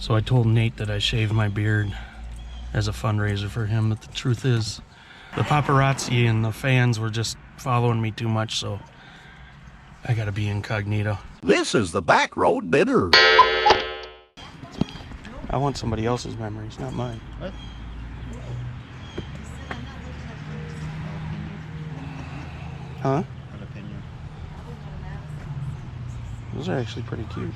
So I told Nate that I shaved my beard as a fundraiser for him, but the truth is, the paparazzi and the fans were just following me too much, so I gotta be incognito. This is the back road bidder. I want somebody else's memories, not mine. What? Huh? An opinion. Those are actually pretty cute.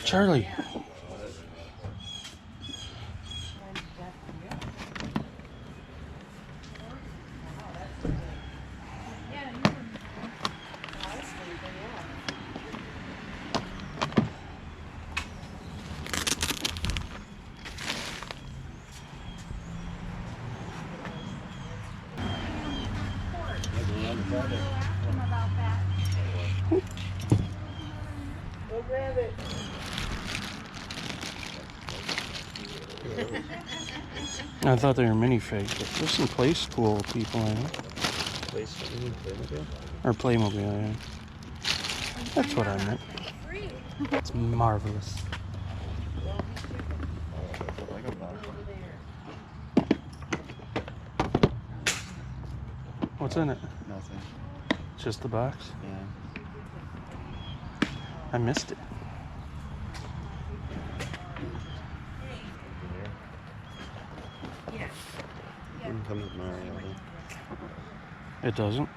Charlie. Go grab it. I thought they were mini-figs, but there's some play school people in it. Playmobil? Or Playmobil, yeah. That's what I meant. It's marvelous. What's in it? Nothing. Just the box? Yeah. I missed it. Wouldn't come with Mario. It doesn't?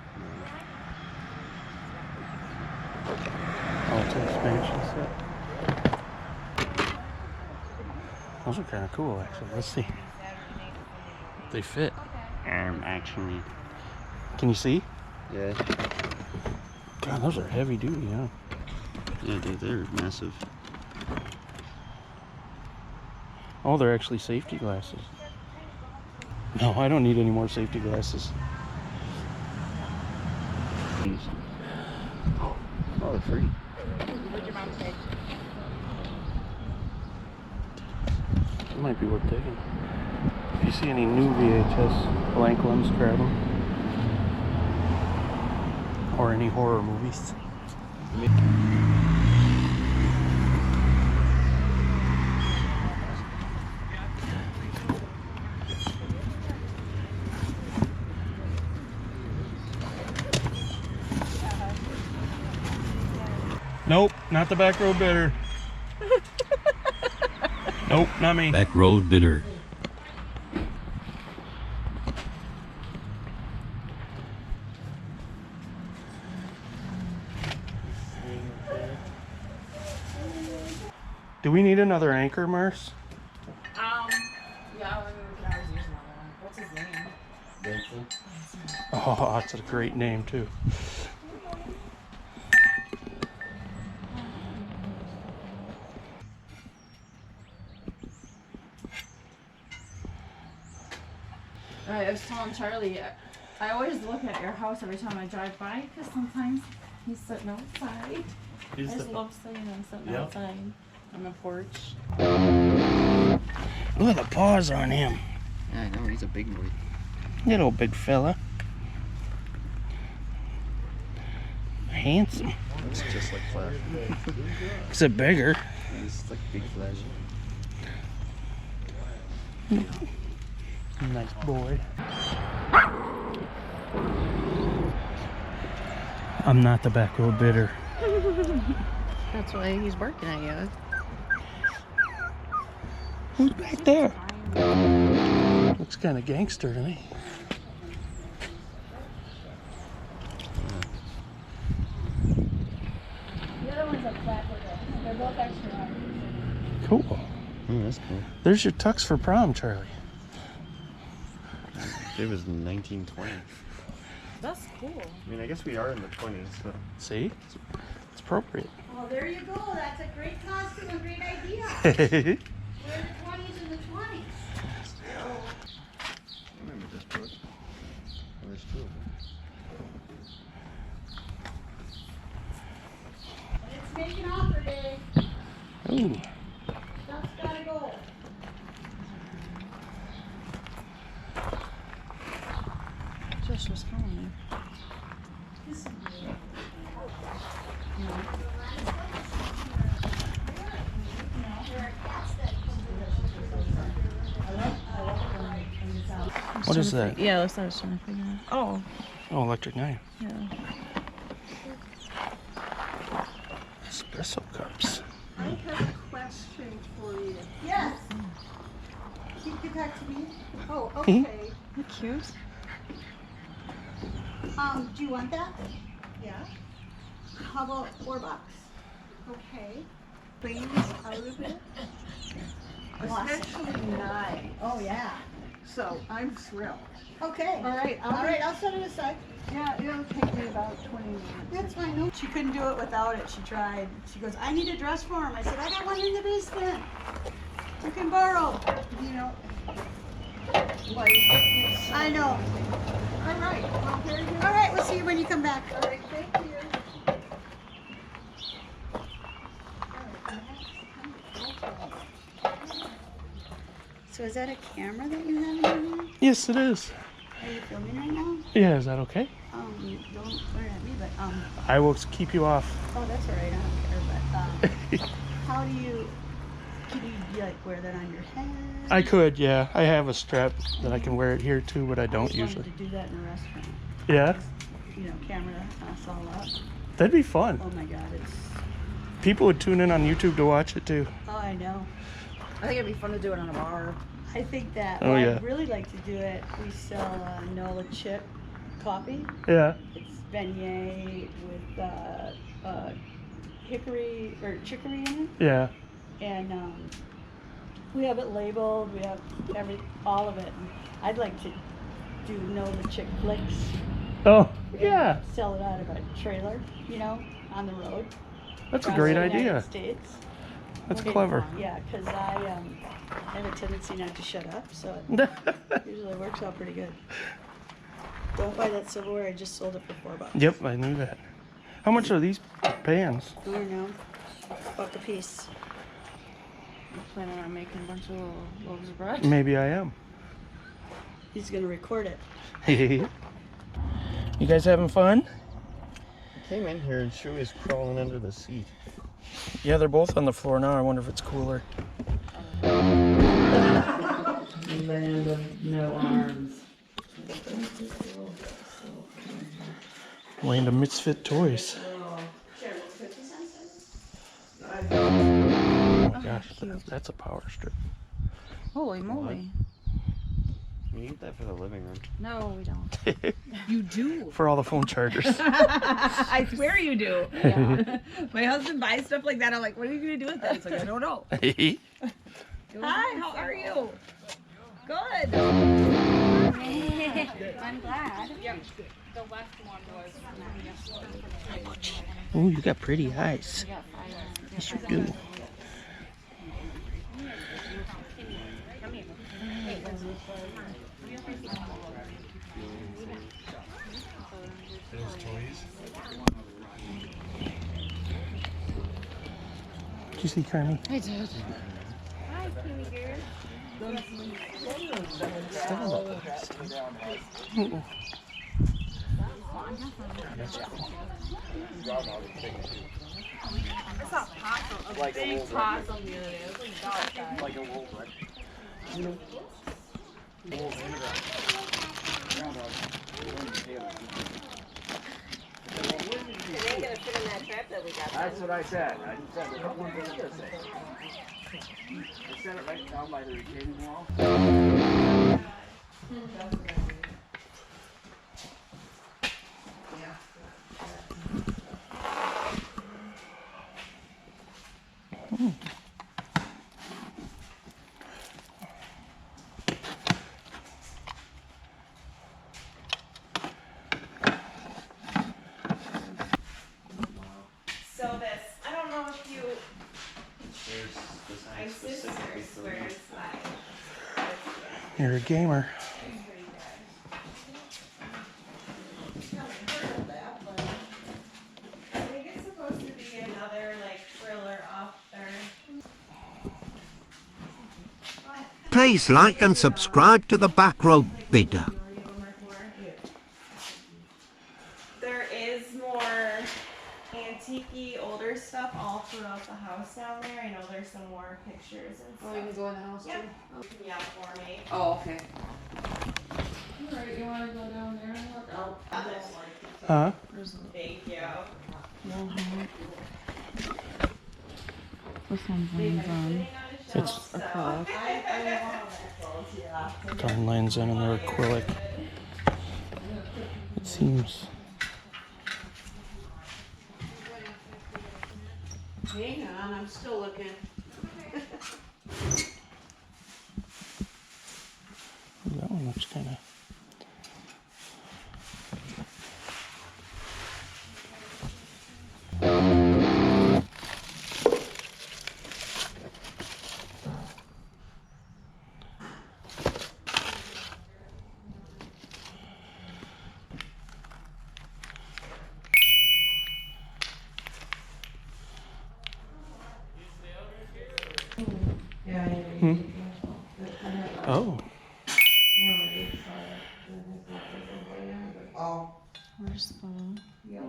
Oh, it's an expansion set. Those are kind of cool, actually. Let's see. They fit. Actually. Can you see? Yeah. God, those are heavy duty, huh? Yeah, dude, they're massive. Oh, they're actually safety glasses. No, I don't need any more safety glasses. Oh, they're free. What'd your mom say? It might be worth taking. If you see any new VHS blank ones, grab them. Or any horror movies. Nope, not the back road bidder. Nope, not me. Back road bidder. Do we need another anchor, Mars? Yeah, we can always use another one. What's his name? Vincent. Oh, that's a great name, too. I was telling Charlie, I always look at your house every time I drive by because sometimes he's sitting outside. I just love seeing him sitting outside on the porch. Look at the paws on him. Yeah, I know, he's a big boy. Little big fella. Handsome. Looks just like Flash. Except bigger. He's like big Flash. Nice boy. I'm not the back road bidder. That's why he's working at you. Who's back there? Looks kind of gangster to me. The other one's a flat with it. They're both extra hard. Cool. Oh, that's cool. There's your tux for prom, Charlie. It was 1920. That's cool. I mean, I guess we are in the 20s, so. See? It's appropriate. Well, there you go. That's a great costume, a great idea. That's We're the 20s and the 20s. I remember this book. Oh, there's two of them. It's making offer day. Ooh. Stuff's gotta go. Just was was calling What is that? Yeah, that's what I was trying to figure out. Oh, electric knife. Yeah. Espresso cups. I have a question for you. Yes. You can talk to me. Oh, okay. Isn't cute? Do you want that? Yeah. How about $4? Okay. Things out of it. Especially knives. Oh yeah. So I'm thrilled. Okay. All right, I'll set it aside. Yeah, it'll take me about 20 minutes. That's fine. No. She couldn't do it without it. She tried. She goes, I need a dress for him. I said, I got one in the basement. You can borrow. You know, like, it's, I know. all right, well, very good. All right, we'll see you when you come back. All right, thank you. So is that a camera that you have in your hand? Yes, it is. Are you filming right now? Yeah, is that okay? Don't point at me, but I will keep you off. oh, that's all right. I don't care. But how do you? Can you like wear that on your head? I could, yeah. I have a strap that I can wear it here too, but I I don't just wanted usually. to do that in a restaurant. Yeah, You know, camera us all up. that'd be fun. Oh my God, it's. People would tune in on YouTube to watch it too. Oh, I know. I think it'd be fun to do it on a bar. I think that. Oh, Well, yeah. I'd really like to do it. We sell Nola chip coffee. Yeah. It's beignet with hickory or chicory in it, Yeah. and we have it labeled. We have all of it. And I'd like to do Nola chick flicks. Oh, and yeah. Sell it out of a trailer, you know, on the road. That's a across great the United idea. States. That's clever. Yeah, because I have a tendency not to shut up, so it usually works out pretty good. Don't buy that silverware. I just sold it for $4. Yep, I knew that. How much are these pans? I don't know. $1 a piece. I'm planning on making a bunch of loaves of bread. Maybe I am. He's gonna record it. You guys having fun? Came in here and she was crawling under the seat. Yeah, they're both on the floor now. I wonder if it's cooler. Land of no arms. Land of misfit toys. Gosh, that's a power strip. Holy moly. We need that for the living room. No, we don't. You do. For all the phone chargers. I swear you do. My husband buys stuff like that. I'm like, what are you going to do with that? He's like, I don't know. Hi, how are you? Good. I'm glad. The left one was Ooh, you got pretty eyes. Yes, you do. Did you see Carmi? I did. That's cool. I saw a possum, a big possum the other day. It was like dog size. Like a wolf, right? That's what I said. I said, what one did you say? I said it right down by the retaining wall. So this, I don't know if you, my sister swears by. You're a gamer. I think it's supposed to be another like thriller author. Please like and subscribe to the Back Road Bidder. antique-y older stuff all throughout the house down there. I know there's some more pictures and stuff. Oh, you can go in the house Yep. too? Yeah, for me. Oh, okay. Alright, you wanna go down there and look out? Huh? Thank you. This one's on. It's Acrylic. darn lines in and they're acrylic. It seems. Hang on, I'm still looking. That one looks kind of. Oh. Where's the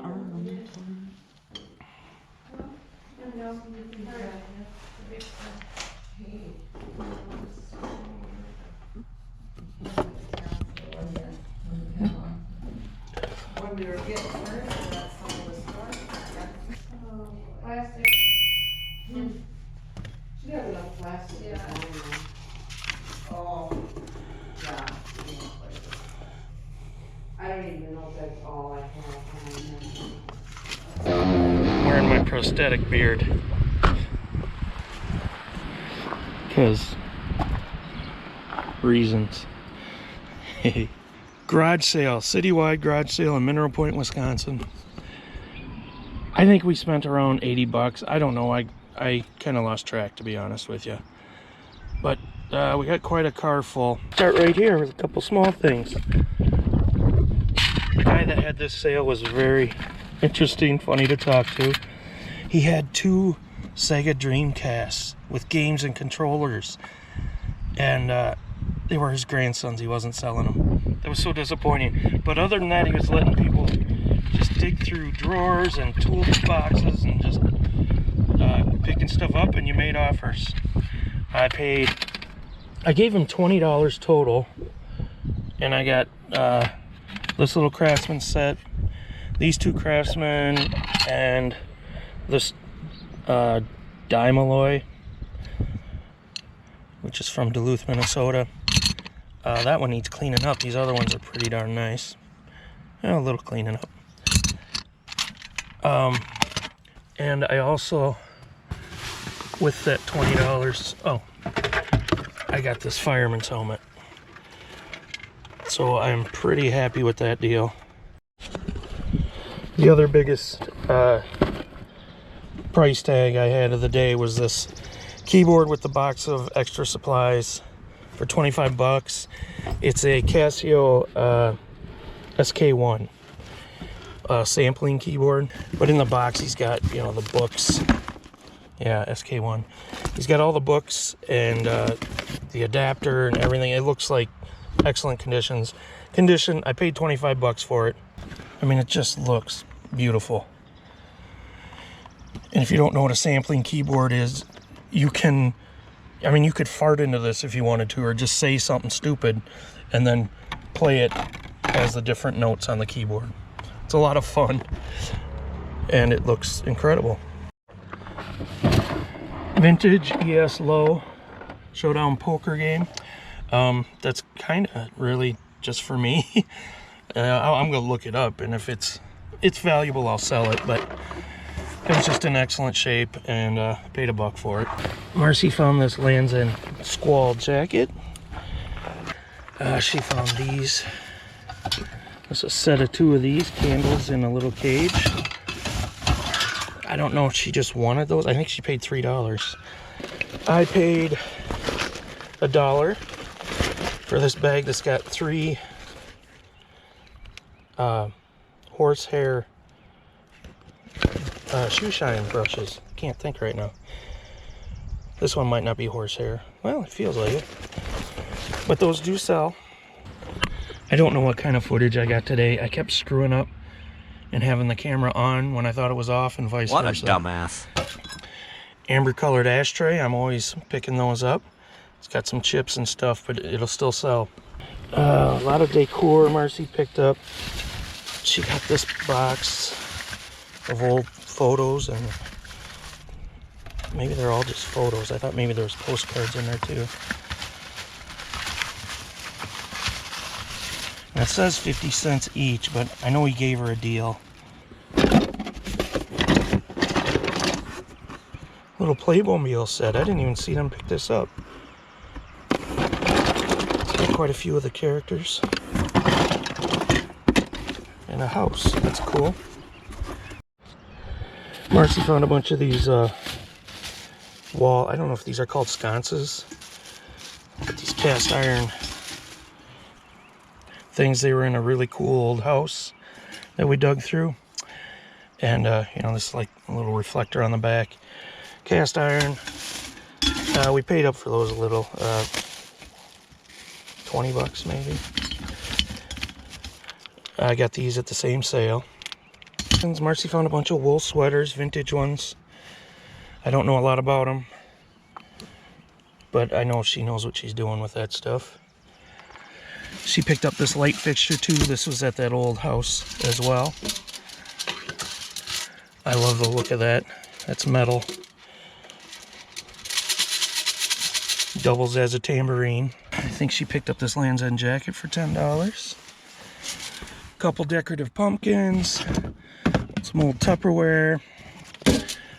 arm? When we were getting started, that's how it was started. Plastic. She has enough plastic. Yeah. Oh, yeah. I don't even know if that's all I have. I'm wearing my prosthetic beard. Because reasons. Garage sale, citywide garage sale in Mineral Point, Wisconsin. I think we spent around 80 bucks. I don't know. I kind of lost track, to be honest with you. But we got quite a car full. Start right here with a couple small things. The guy that had this sale was very interesting, funny to talk to. He had 2 Sega Dreamcasts with games and controllers. And they were his grandsons. He wasn't selling them. That was so disappointing. But other than that, he was letting people just dig through drawers and tool boxes and just picking stuff up, and you made offers. I gave him $20 total, and I got this little Craftsman set, these 2 Craftsman, and this Dimaloy, which is from Duluth, Minnesota. That one needs cleaning up. These other ones are pretty darn nice. A little cleaning up. And I also, with that $20, I got this fireman's helmet. So I'm pretty happy with that deal. The other biggest price tag I had of the day was this keyboard with the box of extra supplies for 25 bucks. It's a Casio SK1 sampling keyboard, but in the box he's got, you know, the books. Yeah, SK1. He's got all the books and the adapter and everything. It looks like excellent condition. I paid 25 bucks for it. I mean, it just looks beautiful. And if you don't know what a sampling keyboard is, you could fart into this if you wanted to, or just say something stupid and then play it as the different notes on the keyboard. It's a lot of fun, and it looks incredible. Vintage ES Low Showdown poker game. That's kind of really just for me. I'm gonna look it up, and if it's valuable, I'll sell it, but it was just in excellent shape, and paid $1 for it. Marcy found this Lands End Squall jacket. She found these. There's a set of 2 of these candles in a little cage. I don't know if she just wanted those. I think she paid $3. I paid $1 for this bag that's got 3 horsehair shoe shine brushes. Can't think right now. This one might not be horsehair. Well, it feels like it. But those do sell. I don't know what kind of footage I got today. I kept screwing up and having the camera on when I thought it was off, and vice What a versa. dumbass. Amber colored ashtray, I'm always picking those up. It's got some chips and stuff, but it'll still sell. A lot of decor Marcy picked up. She got this box of old photos, and maybe they're all just photos. I thought maybe there was postcards in there too. And it says 50 cents each, but I know he gave her a deal. Little Playmobil set. I didn't even see them pick this up. It's got quite a few of the characters. And a house. That's cool. Marcy found a bunch of these wall, I don't know if these are called sconces, but these cast iron things. They were in a really cool old house that we dug through. And you know, this is like a little reflector on the back. Cast iron. We paid up for those a little. 20 bucks maybe. I got these at the same sale. Marcy found a bunch of wool sweaters, vintage ones. I don't know a lot about them, but I know she knows what she's doing with that stuff. She picked up this light fixture too. This was at that old house as well. I love the look of that. That's metal. Doubles as a tambourine. I think she picked up this Land's End jacket for $10. Couple decorative pumpkins. Some old Tupperware.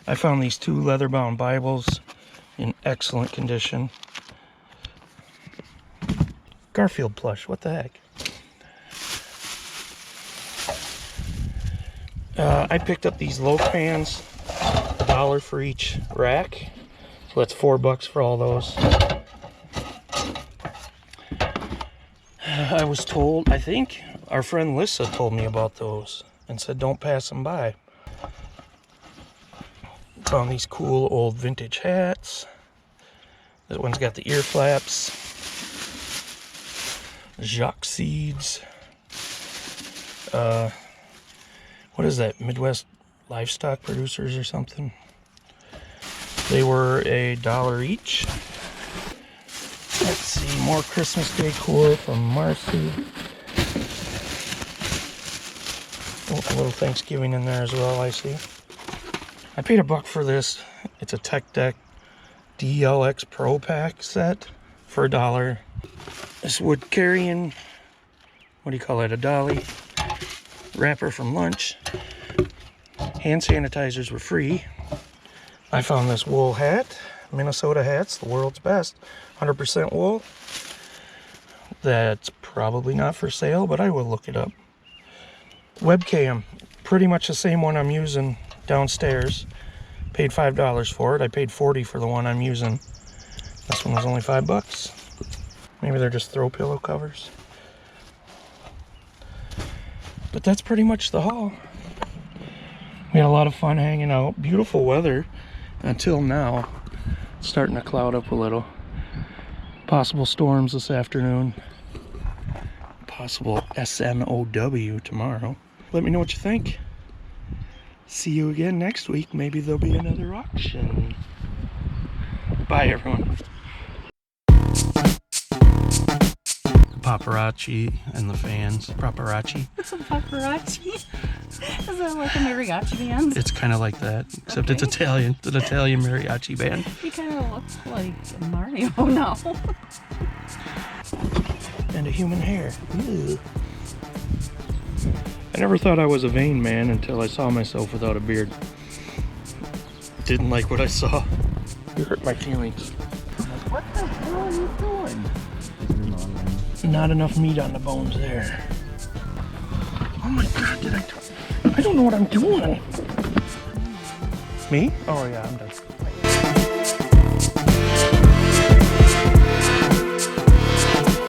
I found these 2 leather-bound Bibles in excellent condition. Garfield plush, what the heck? I picked up these loaf pans, $1 for each rack. So that's $4 for all those. I was told, I think our friend Lissa told me about those and said don't pass them by. Found these cool old vintage hats. This one's got the ear flaps. Jacques seeds. What is that? Midwest Livestock Producers or something? They were $1 each. Let's see, more Christmas decor from Marcy. Oh, a little Thanksgiving in there as well, I see. I paid $1 for this. It's a Tech Deck DLX Pro Pack set for $1. This wood carrying, what do you call it, a dolly wrapper from lunch. Hand sanitizers were free. I found this wool hat, Minnesota hats, the world's best, 100% wool. That's probably not for sale, but I will look it up. Webcam, pretty much the same one I'm using downstairs. Paid $5 for it. I paid $40 for the one I'm using. This one was only $5. Maybe they're just throw pillow covers. But that's pretty much the haul. We had a lot of fun hanging out. Beautiful weather until now. It's starting to cloud up a little. Possible storms this afternoon. Possible SNOW tomorrow. Let me know what you think. See you again next week. Maybe there'll be another auction. Bye, everyone. Paparazzi and the fans. Paparazzi. It's a paparazzi. Is that like a mariachi band? It's kind of like that, except it's Italian. It's an Italian mariachi band. He kind of looks like Mario now. And a human hair. Ew. I never thought I was a vain man until I saw myself without a beard. Didn't like what I saw. You hurt my feelings. What the hell are you doing? Not enough meat on the bones there. Oh my god, I don't know what I'm doing. Me? Oh yeah, I'm done.